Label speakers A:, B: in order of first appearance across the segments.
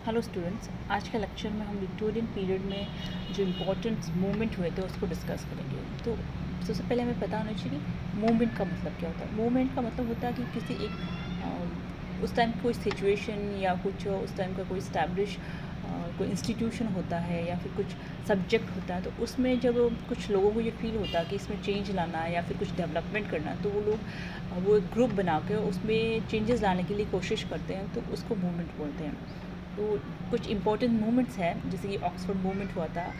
A: Hello students, आज के lecture में हम विक्टोरियन पीरियड में जो इम्पोर्टेंट मूवमेंट हुए थे उसको डिस्कस करेंगे। तो सबसे पहले हमें पता होना चाहिए कि मूवमेंट का मतलब क्या होता है। मूवमेंट का मतलब होता है कि किसी एक उस टाइम कोई सिचुएशन या कुछ उस टाइम का कोई इस्टेब्लिश कोई इंस्टीट्यूशन होता है या फिर कुछ सब्जेक्ट होता है, तो उसमें जब कुछ लोगों को ये फील होता है कि इसमें चेंज लाना है या फिर कुछ डेवलपमेंट करना है, तो वो लोग वो एक ग्रुप बना के उसमें चेंजेस लाने के लिए कोशिश करते हैं, तो उसको मूवमेंट बोलते हैं। तो कुछ इम्पोर्टेंट मूवमेंट्स हैं, जैसे कि ऑक्सफोर्ड मूवमेंट हुआ था,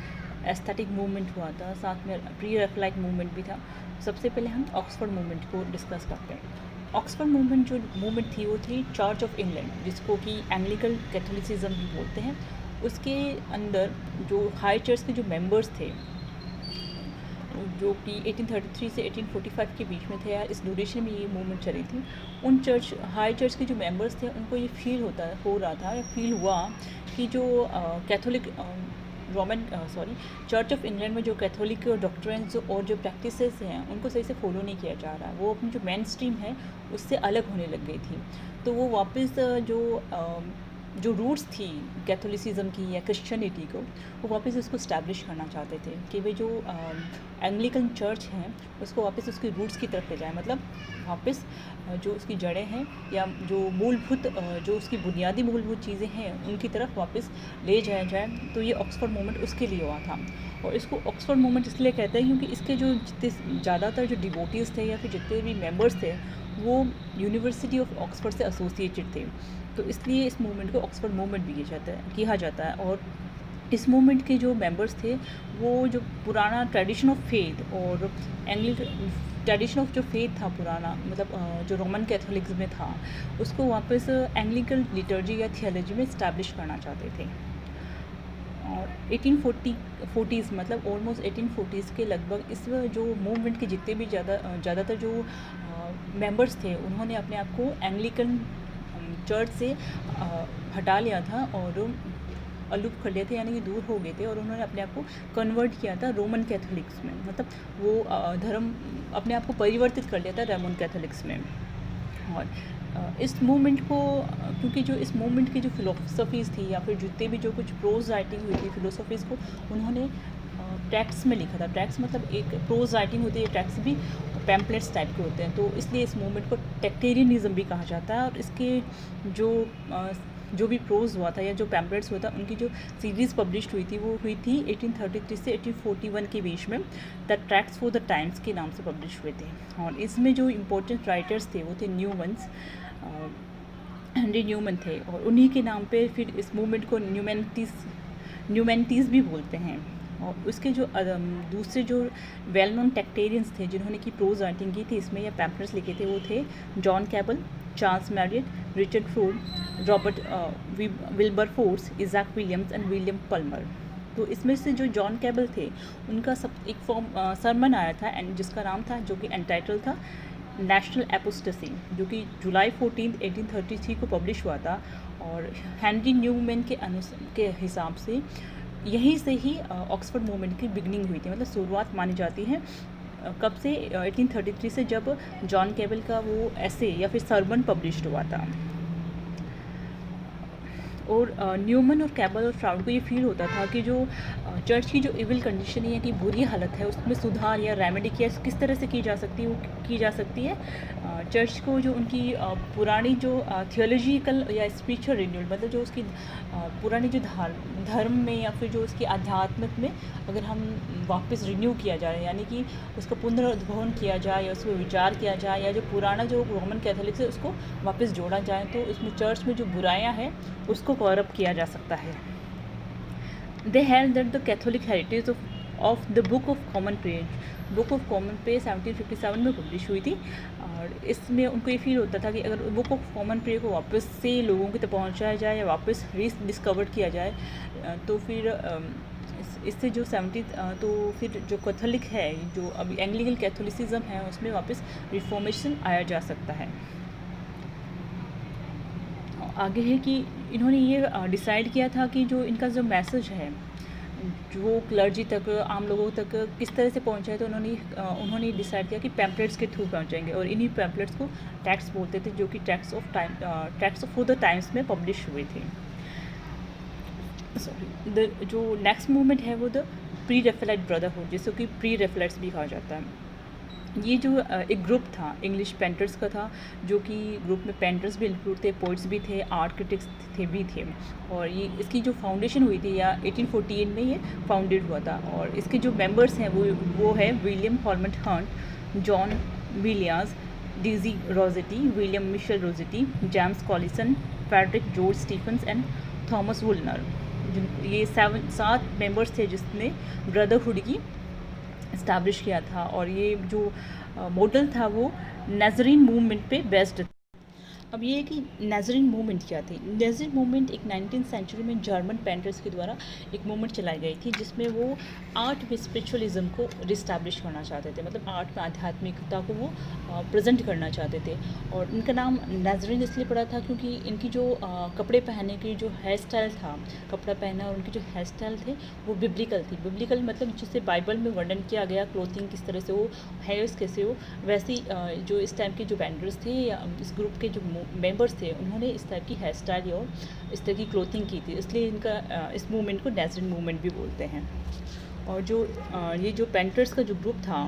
A: एस्थेटिक मूवमेंट हुआ था, साथ में प्री रेफलाइट मूवमेंट भी था। सबसे पहले हम ऑक्सफोर्ड मूवमेंट को डिस्कस करते हैं। ऑक्सफोर्ड मूवमेंट जो मूवमेंट थी वो थी चर्च ऑफ इंग्लैंड, जिसको कि एंग्लिकन कैथोलिसिज्म भी बोलते हैं। उसके अंदर जो हाई चर्च के जो मेंबर्स थे, जो कि 1833 से 1845 के बीच में थे, या इस ड्यूरेशन में ये मूवमेंट चली थी, उन हाई चर्च के जो मेंबर्स थे उनको ये फील हो रहा था या फील हुआ कि जो कैथोलिक चर्च ऑफ इंग्लैंड में जो कैथोलिक डॉक्ट्रिन्स और जो प्रैक्टिसेस हैं उनको सही से फॉलो नहीं किया जा रहा है। वो अपनी जो मेन स्ट्रीम है उससे अलग होने लग गई थी। तो वो वापस जो रूट्स थी कैथोलिसिज्म की या क्रिश्चियनिटी को, वो वापस उसको इस्टेब्लिश करना चाहते थे कि वे जो एंग्लिकन चर्च हैं उसको वापस उसकी रूट्स की तरफ ले जाए, मतलब वापस जो उसकी जड़ें हैं या जो मूलभूत जो उसकी बुनियादी मूलभूत चीज़ें हैं उनकी तरफ वापस ले जाया जाए। तो ये ऑक्सफोर्ड मूवमेंट उसके लिए हुआ था। और इसको ऑक्सफोर्ड मूवमेंट इसलिए कहते हैं क्योंकि इसके जो जितने ज़्यादातर जो डिवोटीज़ थे या फिर जितने भी मेंबर्स थे वो यूनिवर्सिटी ऑफ ऑक्सफोर्ड से एसोसिएटेड थे। तो इसलिए इस मूवमेंट को ऑक्सफोर्ड मूवमेंट भी किया जाता है। और इस मूवमेंट के जो मेंबर्स थे वो जो पुराना ट्रेडिशन ऑफ फेथ और ट्रेडिशन ऑफ जो फेथ था पुराना, मतलब जो रोमन कैथोलिक्स में था, उसको वापस एंग्लिकन लिटर्जी या थियोलॉजी में इस्टेब्लिश करना चाहते थे। और 1840s मतलब ऑलमोस्ट 1840s के लगभग इस जो मूवमेंट के जितने भी ज़्यादातर जो मेंबर्स थे उन्होंने अपने आप को एंग्लिकन चर्च से हटा लिया था और अलूप कर लिए थे, यानी कि दूर हो गए थे, और उन्होंने अपने आप को कन्वर्ट किया था रोमन कैथोलिक्स में, मतलब वो धर्म अपने आप को परिवर्तित कर लिया था रोमन कैथोलिक्स में। और इस मूवमेंट को क्योंकि जो इस मूवमेंट की जो फिलोसफीज़ थी या फिर जितने भी जो कुछ प्रोज राइटिंग हुई थी फिलोसफीज़ को उन्होंने टेक्स्ट में लिखा था। टेक्स्ट मतलब एक प्रोज राइटिंग होती है, टेक्स्ट भी पैम्पलेट्स टाइप के होते हैं, तो इसलिए इस मूवमेंट को टेक्टेरियनिज्म भी कहा जाता है। और इसके जो भी प्रोज हुआ था या जो पैम्पलेट्स हुआ था उनकी जो सीरीज़ पब्लिश हुई थी वो हुई थी 1833 से 1841 के बीच में, the tracts for the times के नाम से पब्लिश हुए थे। और इसमें जो इम्पोर्टेंट राइटर्स थे वो थे न्यूमन्स, हेनरी न्यूमन थे, और उन्हीं के नाम पे फिर इस मूवमेंट को न्यूमैनिटीज़ भी बोलते हैं। और उसके जो दूसरे जो वेल नोन टेक्टेरियंस थे जिन्होंने की प्रोज राइटिंग की थी इसमें या पैम्पलेट्स लिखे थे वो थे John Keble, Charles Marriott, Richard Froude, Robert Wilberforce, Isaac Williams and William Palmer. तो इसमें से जो जॉन कैबल थे उनका एक सरमन आया था एंड जिसका नाम था, जो कि एंटाइटल था नेशनल एपोस्टेसी, जो कि जुलाई 14, 1833 को पब्लिश हुआ था। और हेनरी न्यूमैन के हिसाब से यहीं से ही ऑक्सफोर्ड मूवमेंट की बिगनिंग हुई थी, मतलब शुरुआत मानी जाती है। कब से? 1833 से, जब जॉन कैबल का वो ऐसे या फिर सरमन पब्लिश्ड हुआ था। और न्यूमन और कैबल और फ्राउड को ये फील होता था कि जो चर्च की जो इविल कंडीशन है कि बुरी हालत है उसमें सुधार या रेमेडी किस तरह से की जा सकती है, वो की जा सकती है चर्च को जो उनकी पुरानी जो थियोलॉजिकल या स्पिरिचुअल रिन्यूअल, मतलब जो उसकी पुरानी जो धर्म में या फिर जो उसकी आध्यात्मिक में अगर हम वापस रिन्यू किया जाए, यानी कि उसका पुनरुद्भवन किया जाए या उसमें विचार किया जाए, या जो पुराना जो रोमन कैथोलिक्स है उसको वापस जोड़ा जाए, तो इसमें चर्च में जो बुराइयां हैं उसको कवर अप किया जा सकता है। दे held that the Catholic heritage of the book of common prayer 1757 में पब्लिश हुई थी। और इसमें उनको ये फील होता था कि अगर बुक ऑफ कॉमन प्रेयर को वापस से लोगों की तक पहुँचाया जाए या वापस डिस्कवर किया जाए, तो फिर इससे जो तो फिर जो कैथोलिक है, जो अभी एंग्लिकन कैथोलिसिज्म है, उसमें वापस रिफॉर्मेशन आया जा सकता है। आगे है कि इन्होंने ये डिसाइड किया था कि जो इनका जो मैसेज है जो क्लर्जी तक, आम लोगों तक किस तरह से पहुंचाए, तो उन्होंने डिसाइड किया कि पैम्पलेट्स के थ्रू पहुंचाएंगे। और इन्हीं पैम्पलेट्स को टैक्स बोलते थे, जो कि टैक्स ऑफ द टाइम्स में पब्लिश हुए थे। सॉरी द जो नेक्स्ट मूवमेंट है वो द प्री रेफेलाइट ब्रदरहुड, जिसको कि प्री रेफेलाइट्स भी कहा जाता है। ये जो एक ग्रुप था इंग्लिश पेंटर्स का था, जो कि ग्रुप में पेंटर्स भी इंक्लूड थे, पोइट्स भी थे, आर्ट क्रिटिक्स थे भी थे। और ये इसकी जो फाउंडेशन हुई थी या 1848 में ये फाउंडेड हुआ था। और इसके जो मेंबर्स हैं वो है William Holman Hunt, John Williams, DG Rossetti, William Michael Rossetti, James Collinson, Frederick George Stephens and Thomas Woolner. ये 7 मेंबर्स थे जिसने ब्रदरहुड की इस्टेब्लिश किया था। और ये जो मॉडल था वो नाज़रीन मूवमेंट पे बेस्ड था। अब ये है कि नाज़रीन मूवमेंट क्या थी। नाज़रीन मूवमेंट एक 19th सेंचुरी में जर्मन पेंटर्स के द्वारा एक मूवमेंट चलाई गई थी, जिसमें वो आर्ट में स्पिरिचुअलिज्म को रिस्टैब्लिश करना चाहते थे, मतलब आर्ट में आध्यात्मिकता को वो प्रेजेंट करना चाहते थे। और इनका नाम नाज़रीन इसलिए पड़ा था क्योंकि इनकी जो कपड़े पहनने की जो हेयर स्टाइल था, कपड़ा पहना और उनकी जो हेयर स्टाइल थे वो बिब्लिकल थी। बिब्लिकल मतलब जिसे बाइबल में वर्णन किया गया, क्लोथिंग किस तरह से हो, हेयर्स कैसे हो, वैसी जो इस टाइम के जो पेंटर्स थे या इस ग्रुप के जो मेंबर्स थे उन्होंने इस टाइप की हेयर स्टाइल और इस तरह की क्लोथिंग की थी, इसलिए इनका इस मूवमेंट को नाज़रीन मूवमेंट भी बोलते हैं। और जो ये जो पेंटर्स का जो ग्रुप था,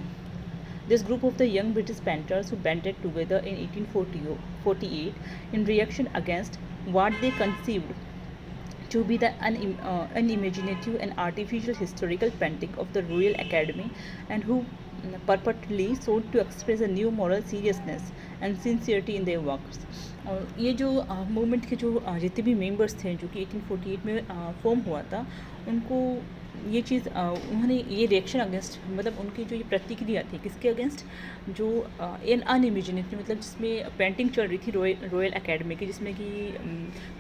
A: this group of the young British painters who banded together in 1848 in reaction against what they conceived to be the unimaginative and artificial historical painting of the Royal Academy, and who purportedly sought to express a new moral seriousness and sincerity in their works। और ये जो movement के जो जितने भी members थे जो कि 1848 में फॉर्म हुआ था, उनको ये चीज़ उन्होंने ये रिएक्शन अगेंस्ट, मतलब उनकी जो ये प्रतिक्रिया थी किसके अगेंस्ट, जो इन अनइमेजिनेटिव, मतलब जिसमें पेंटिंग चल रही थी रॉयल एकेडमी की, जिसमें कि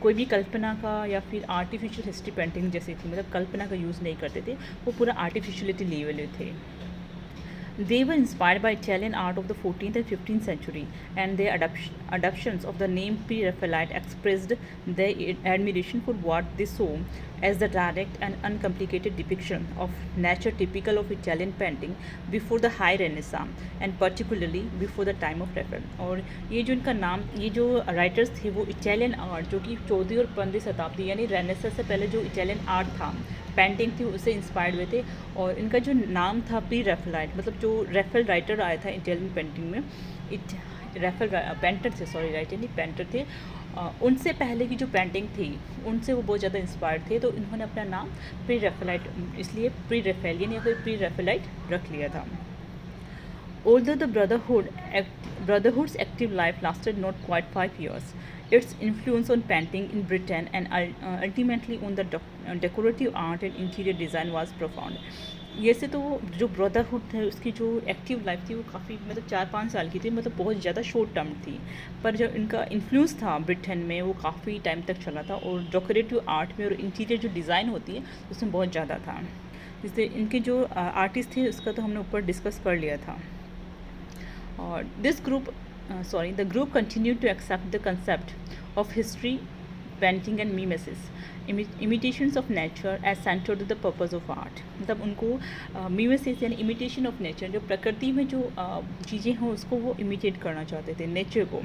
A: कोई भी कल्पना का या फिर आर्टिफिशियल हिस्ट्री पेंटिंग जैसी थी, मतलब कल्पना का यूज़ नहीं करते थे, वो पूरा आर्टिफिशियलिटी लेवल में थे। They were inspired by Italian art of the 14th and 15th century, and their adoptions of the name Pre-Raphaelite expressed their admiration for what they saw as the direct and uncomplicated depiction of nature typical of Italian painting before the High Renaissance, and particularly before the time of Raphael। और ये जो इनका नाम, ये जो writers थे वो Italian art, जो कि 14वीं और 15वीं शताब्दी यानी रेनेसां से पहले जो इटालियन आर्ट था, पेंटिंग थी, उससे इंस्पायर्ड हुए थे। और इनका जो नाम था प्री रेफेलाइट, मतलब जो रेफेल राइटर आया था इटालियन पेंटिंग में, रेफेल पेंटर थे, सॉरी राइटर नहीं पेंटर थे, उनसे पहले की जो पेंटिंग थी उनसे वो बहुत ज़्यादा इंस्पायर्ड थे, तो इन्होंने अपना नाम प्री रेफेलाइट, इसलिए प्री रेफेलियन या फिर प्री रेफेलाइट रख लिया था। Although the Brotherhood's active life lasted not quite 5 years, its influence on painting in Britain and ultimately on the decorative art and interior design was profound। ये से तो जो ब्रदरहुड थे उसकी जो एक्टिव लाइफ थी वो काफ़ी, मतलब 4-5 साल की थी, मतलब बहुत ज़्यादा शॉर्ट टर्म थी, पर जो इनका इन्फ्लुएंस था ब्रिटेन में वो काफ़ी टाइम तक चला था, और डेकोरेटिव आर्ट में और इंटीरियर जो डिज़ाइन होती है उसमें बहुत ज़्यादा था। जिससे इनके जो आर्टिस्ट थे उसका तो हमने ऊपर डिस्कस कर लिया था। और the group continued to accept the concept of history, painting and mimesis, imitations of nature as central to the purpose of art। मतलब उनको mimesis यानी imitation of nature, जो प्रकृति में जो चीज़ें हैं उसको वो imitate करना चाहते थे, नेचर को।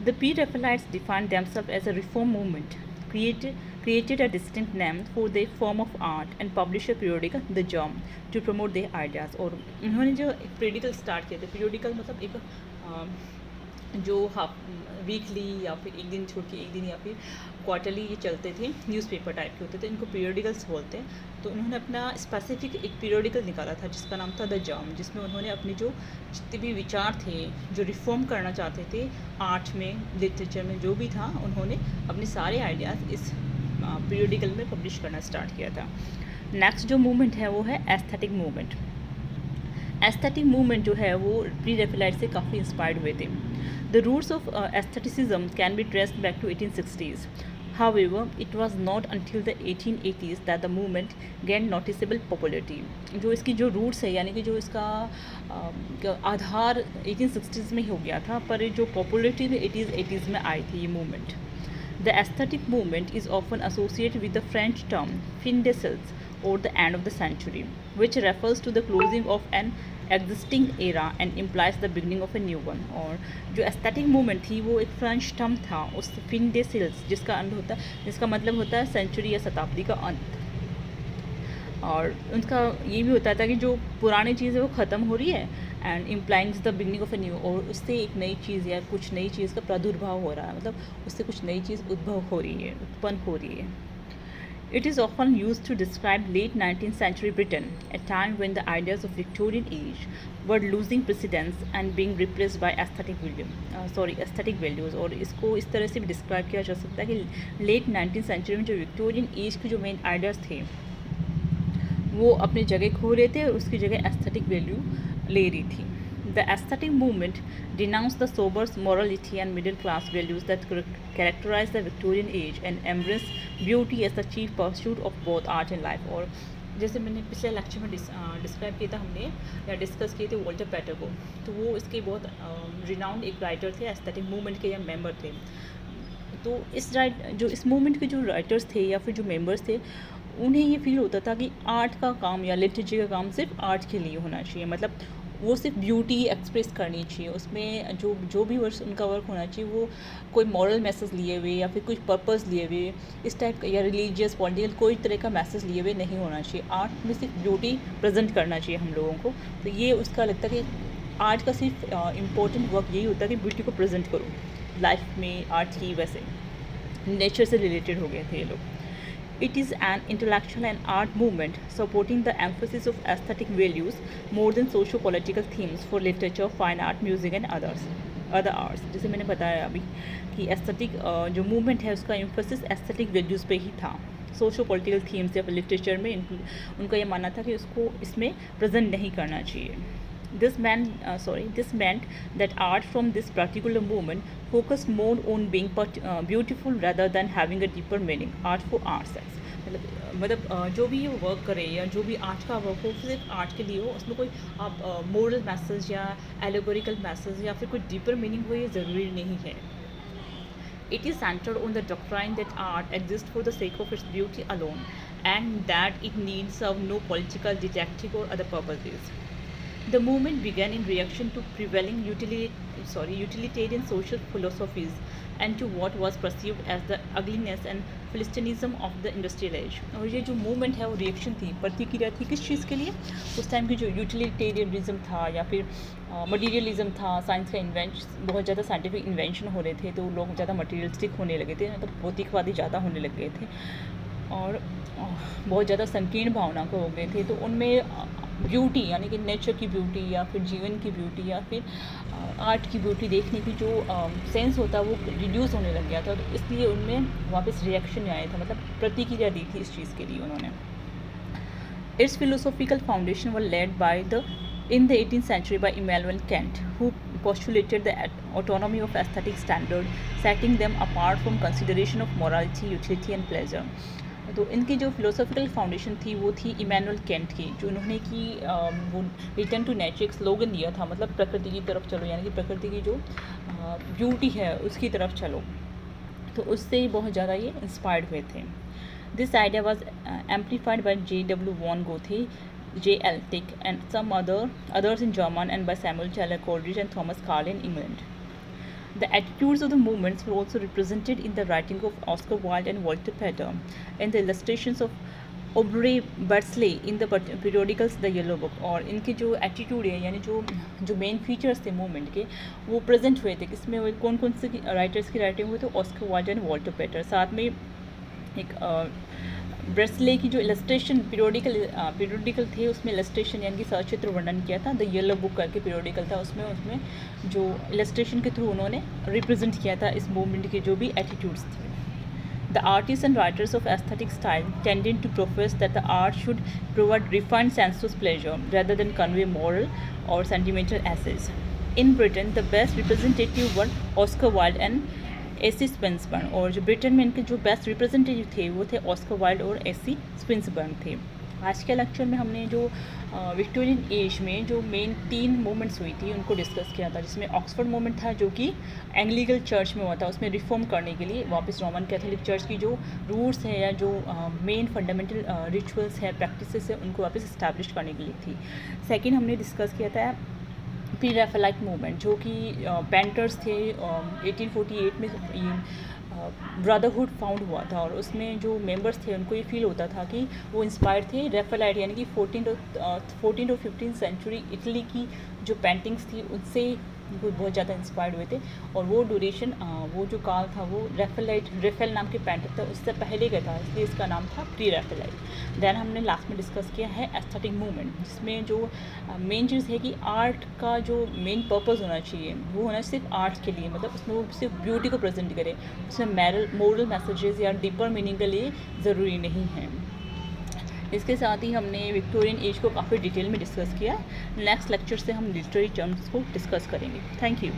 A: The Pre-Raphaelites defined themselves as a reform movement, created a distinct name for their form of art and published a periodical, The Germ, to promote their ideas। और उन्होंने जो एक periodical स्टार्ट किया था, periodical मतलब एक जो वीकली या फिर एक दिन छोड़ के एक दिन या फिर क्वार्टरली ये चलते थे, न्यूज़पेपर टाइप के होते थे, इनको पीरियडिकल्स बोलते हैं। तो उन्होंने अपना स्पेसिफिक एक पीरियडिकल निकाला था जिसका नाम था द जर्म, जिसमें उन्होंने अपने जो जितने भी विचार थे, जो रिफॉर्म करना चाहते थे आर्ट में, लिटरेचर में, जो भी था, उन्होंने अपने सारे आइडियाज़ इस पीरियडिकल में पब्लिश करना स्टार्ट किया था। नेक्स्ट जो मूवमेंट है वो है एस्थेटिक मूवमेंट। एस्थेटिक मूवमेंट जो है वो प्री रेफेलाइट से काफ़ी इंस्पायर्ड हुए थे। The roots of aestheticism can be traced back to 1860s. However, it was not until the 1880s that the movement gained noticeable popularity। जो इसकी जो रूट्स है यानी कि जो इसका आधार 1860s में ही हो गया था, पर जो पॉपुलरिटी में 80s में आई थी ये movement. The aesthetic movement is often associated with the French term fin de siècle, or the end of the century, which refers to the closing of an existing era and implies the beginning of a new one। और जो aesthetic movement थी वो एक French term था, उस fin day सिल्स जिसका अंत होता है, जिसका मतलब होता है सेंचुरी या शताब्दी का अंत। और उनका ये भी होता था कि जो पुरानी चीज़ है वो ख़त्म हो रही है and implying the beginning of a new, और उससे एक नई चीज़ या कुछ नई चीज़ का प्रादुर्भाव हो रहा है, मतलब उससे कुछ नई चीज़ उद्भव हो रही है, उत्पन्न हो रही है। It is often used to describe late 19th century Britain, a time when the ideas of Victorian age were losing precedence and being replaced by aesthetic values। और इसको इस तरह से भी डिस्क्राइब किया जा सकता है कि लेट 19th सेंचुरी में जो विक्टोरियन एज के जो मेन आइडियाज़ थे वो अपनी जगह खो रहे थे और उसकी जगह एस्थेटिक वैल्यू ले रही थी। The aesthetic movement denounced the sober morality and middle class values that characterized the Victorian age and embraced beauty as the chief pursuit of both art and life। और जैसे मैंने पिछले लेक्चर में describe किया था हमने या डिस्कस किए थे वॉल्टर पैटर को, तो वो इसके बहुत रिनाउंड एक राइटर थे, एस्थेटिक मूवमेंट के या मेंबर थे। तो इस मूवमेंट के जो राइटर्स थे या फिर जो मेंबर्स थे, उन्हें ये फील होता था कि आर्ट का काम या लिटरेचर का काम सिर्फ आर्ट के लिए होना चाहिए, मतलब वो सिर्फ ब्यूटी एक्सप्रेस करनी चाहिए, उसमें जो भी वर्क उनका वर्क होना चाहिए वो कोई मॉरल मैसेज लिए हुए या फिर कुछ पर्पस लिए हुए इस टाइप का या रिलीजियस पॉलिटिकल कोई तरह का मैसेज लिए हुए नहीं होना चाहिए। आर्ट में सिर्फ ब्यूटी प्रेजेंट करना चाहिए हम लोगों को। तो ये उसका लगता है कि आर्ट का सिर्फ इम्पोर्टेंट वर्क यही होता है कि ब्यूटी को प्रेजेंट करो लाइफ में। आर्ट ही वैसे नेचर से रिलेटेड हो गए थे ये लोग। It is an intellectual and art movement supporting the emphasis of aesthetic values more than socio-political themes for literature, fine art, music and other arts। जैसे मैंने बताया अभी कि एस्थेटिक जो मूवमेंट है उसका एम्फोसिस एस्थेटिक वैल्यूज़ पे ही था। सोशो पॉलिटिकल थीम्स या फिर लिटरेचर में उनका ये मानना था कि उसको इसमें प्रेजेंट नहीं करना चाहिए। This meant that art from this particular movement focused more on being beautiful rather than having a deeper meaning। Art for art's sake, मतलब जो भी ये वर्क करे या जो भी आर्ट का वर्क हो सिर्फ आर्ट के लिए हो, उसमें कोई आप मोरल मैसेज या एलोगोरिकल मैसेज या फिर कोई डीपर मीनिंग हो ये ज़रूरी नहीं है। It is centered on the doctrine that art exists for the sake of its beauty alone and that it needs serve no political, didactic or other purposes। The movement began in reaction to prevailing utilitarian social philosophies and to what was perceived as the ugliness and philistinism of the industrial age। और ये जो movement है वो reaction थी, प्रतिक्रिया थी किस चीज़ के लिए? उस टाइम की जो यूटिलिटेरियनिज्म था या फिर मटीरियलिज्म था, साइंस का बहुत ज़्यादा साइंटिफिक इन्वेंशन हो रहे थे, तो लोग ज़्यादा मटीरियलिस्टिक होने लगे थे, मतलब भौतिकवादी ज़्यादा होने लग गए थे और बहुत ज़्यादा संकीर्ण भावना को हो गए थे। तो उनमें ब्यूटी यानी कि नेचर की ब्यूटी या फिर जीवन की ब्यूटी या फिर आर्ट की ब्यूटी देखने की जो सेंस होता है वो रिड्यूस होने लग गया था। तो इसलिए उनमें वापस रिएक्शन आया था, मतलब प्रतिक्रिया दी थी इस चीज़ के लिए उन्होंने। It's philosophical foundation were led by the in the 18th century by Immanuel Kant, who postulated the autonomy of aesthetic standard, setting them apart from consideration of morality, utility and pleasure। तो इनकी जो philosophical foundation थी वो थी Emmanuel cantt की, जो उन्होंने की वो रिटर्न टू नेचर एक स्लोगन दिया था, मतलब प्रकृति की तरफ चलो, यानी कि प्रकृति की जो ब्यूटी है उसकी तरफ चलो। तो उससे ही बहुत ज़्यादा ये इंस्पायर्ड हुए थे। This idea was amplified by J.W. von Goethe, J. Eltic and some others in German and by Samuel Taylor Coleridge and Thomas Carlyle in England। The attitudes of the movements were also represented in the writing of Oscar Wilde and Walter Pater and the illustrations of Aubrey Beardsley in the periodicals The Yellow Book। और इनके जो attitude है यानी जो main features थे movement के वो present हुए थे। किसमें कौन कौन से राइटर्स की राइटिंग हुई? तो ऑस्कर वाइल्ड एंड वॉल्टर पेटर। साथ में एक ब्रेस्ले की जो इलस्ट्रेशन पीरियोडिकल थे उसमें इलस्ट्रेशन यानी कि सचित्र वर्णन किया था। द येलो बुक करके पीरियोडिकल था, उसमें जो इलस्ट्रेशन के थ्रू उन्होंने रिप्रेजेंट किया था इस मूवमेंट के जो भी एटीट्यूड्स थे। The artists and writers of aesthetic style tended to profess that the art should provide refined sensuous pleasure rather than convey moral or sentimental essays। In Britain, the best representative were Oscar Wilde and AC Swinburne। और जो Britain में इनके जो best representative थे वो थे Oscar Wilde और AC स्विंसबर्न थे। आज के लेक्चर में हमने जो विक्टोरियन एज में जो मेन 3 मूवमेंट्स हुई थी उनको डिस्कस किया था, जिसमें ऑक्सफोर्ड मूवमेंट था जो कि एंग्लिकन चर्च में हुआ था, उसमें रिफॉर्म करने के लिए वापस रोमन कैथोलिक चर्च की जो रूट्स है या जो मेन फंडामेंटल रिचुअल्स है, प्रैक्टिसेस है, उनको वापस इस्टेब्लिश करने के लिए थी। सेकेंड हमने डिस्कस किया था प्री रैफेलाइट मूवमेंट, जो कि पेंटर्स थे 1848 में ब्रदरहुड फाउंड हुआ था, और उसमें जो मेंबर्स थे उनको ये फील होता था कि वो इंस्पायर थे रैफेलाइट यानी कि 14 और 15 सेंचुरी इटली की जो पेंटिंग्स थी उनसे वो बहुत ज़्यादा इंस्पायर्ड हुए थे। और वो ड्यूरेशन वो जो काल था वो रेफेल नाम के पेंटर था उससे पहले का था, इसलिए इसका नाम था प्री रैफेलाइट। देन हमने लास्ट में डिस्कस किया है एस्थेटिक मूवमेंट, जिसमें जो मेन चीज़ है कि आर्ट का जो मेन पर्पस होना चाहिए वो होना सिर्फ आर्ट के लिए, मतलब उसमें वो सिर्फ ब्यूटी को प्रेजेंट करे, उसमें मोरल मैसेजेस या डीपर मीनिंग के लिए ज़रूरी नहीं है। इसके साथ ही हमने विक्टोरियन एज को काफ़ी डिटेल में डिस्कस किया। नेक्स्ट लेक्चर से हम लिटरेरी टर्म्स को डिस्कस करेंगे। Thank you.